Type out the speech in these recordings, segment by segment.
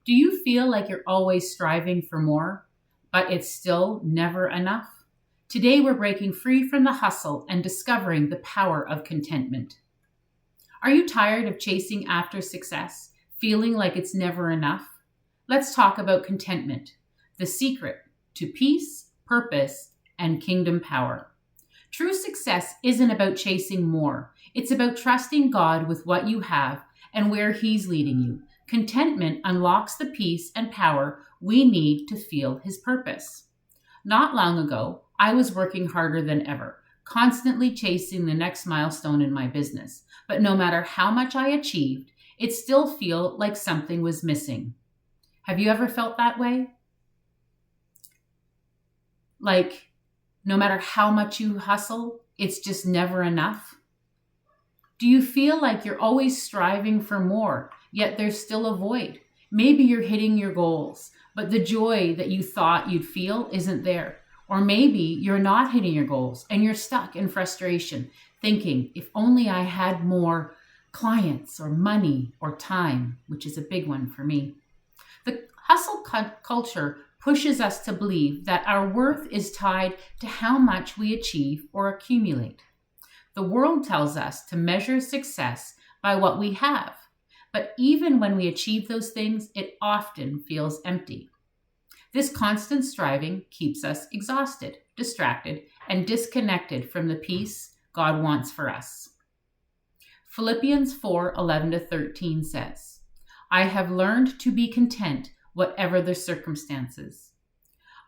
Do you feel like you're always striving for more, but it's still never enough? Today, we're breaking free from the hustle and discovering the power of contentment. Are you tired of chasing after success, feeling like it's never enough? Let's talk about contentment, the secret to peace, purpose, and kingdom power. True success isn't about chasing more. It's about trusting God with what you have and where He's leading you. Contentment unlocks the peace and power we need to feel His purpose. Not long ago, I was working harder than ever, constantly chasing the next milestone in my business. But no matter how much I achieved, it still felt like something was missing. Have you ever felt that way? Like, no matter how much you hustle, it's just never enough? Do you feel like you're always striving for more, yet there's still a void? Maybe you're hitting your goals, but the joy that you thought you'd feel isn't there. Or maybe you're not hitting your goals and you're stuck in frustration, thinking, if only I had more clients or money or time, which is a big one for me. The hustle culture pushes us to believe that our worth is tied to how much we achieve or accumulate. The world tells us to measure success by what we have, but even when we achieve those things, it often feels empty. This constant striving keeps us exhausted, distracted, and disconnected from the peace God wants for us. Philippians 4:11-13 says, I have learned to be content whatever the circumstances.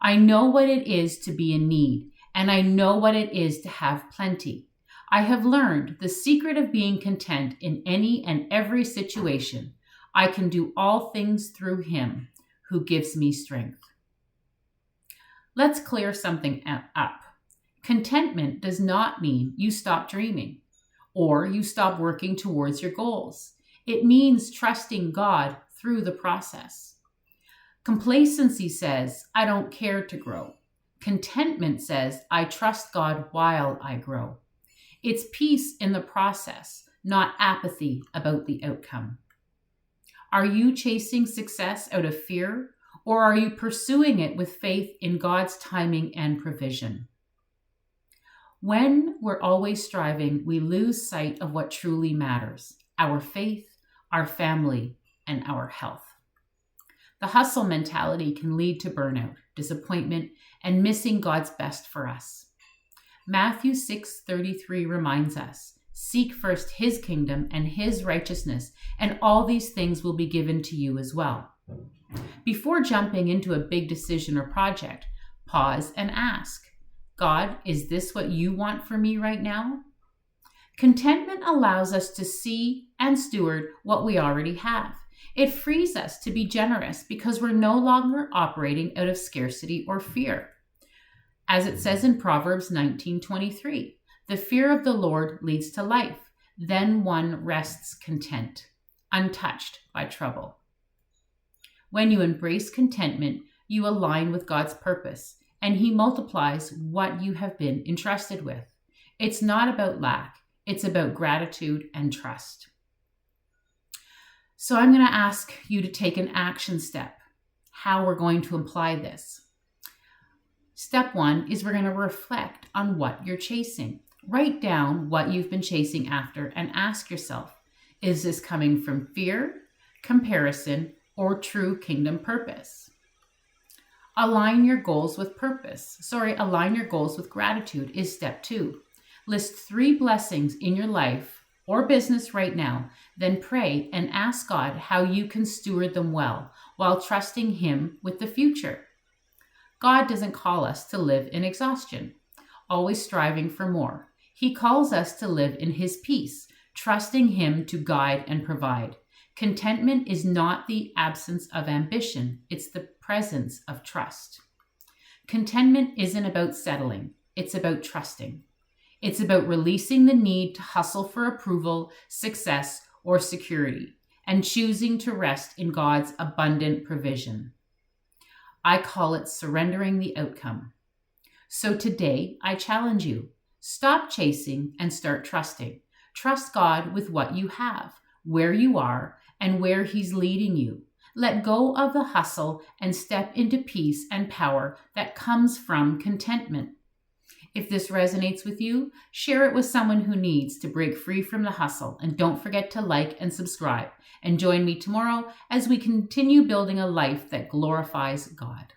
I know what it is to be in need, and I know what it is to have plenty. I have learned the secret of being content in any and every situation. I can do all things through Him who gives me strength. Let's clear something up. Contentment does not mean you stop dreaming or you stop working towards your goals. It means trusting God through the process. Complacency says, I don't care to grow. Contentment says, I trust God while I grow. It's peace in the process, not apathy about the outcome. Are you chasing success out of fear, or are you pursuing it with faith in God's timing and provision? When we're always striving, we lose sight of what truly matters: our faith, our family, and our health. The hustle mentality can lead to burnout, disappointment, and missing God's best for us. Matthew 6:33 reminds us, seek first His kingdom and His righteousness, and all these things will be given to you as well. Before jumping into a big decision or project, pause and ask, God, is this what you want for me right now? Contentment allows us to see and steward what we already have. It frees us to be generous because we're no longer operating out of scarcity or fear. As it says in Proverbs 19:23, the fear of the Lord leads to life. Then one rests content, untouched by trouble. When you embrace contentment, you align with God's purpose, and He multiplies what you have been entrusted with. It's not about lack. It's about gratitude and trust. So I'm going to ask you to take an action step, how we're going to apply this. Step 1 is we're going to reflect on what you're chasing. Write down what you've been chasing after and ask yourself, is this coming from fear, comparison, or true kingdom purpose? Align your goals with gratitude is step 2. List 3 blessings in your life or business right now, then pray and ask God how you can steward them well while trusting Him with the future. God doesn't call us to live in exhaustion, always striving for more. He calls us to live in His peace, trusting Him to guide and provide. Contentment is not the absence of ambition, it's the presence of trust. Contentment isn't about settling, it's about trusting. It's about releasing the need to hustle for approval, success, or security, and choosing to rest in God's abundant provision. I call it surrendering the outcome. So today, I challenge you, stop chasing and start trusting. Trust God with what you have, where you are, and where He's leading you. Let go of the hustle and step into peace and power that comes from contentment. If this resonates with you, share it with someone who needs to break free from the hustle. And don't forget to like and subscribe. And join me tomorrow as we continue building a life that glorifies God.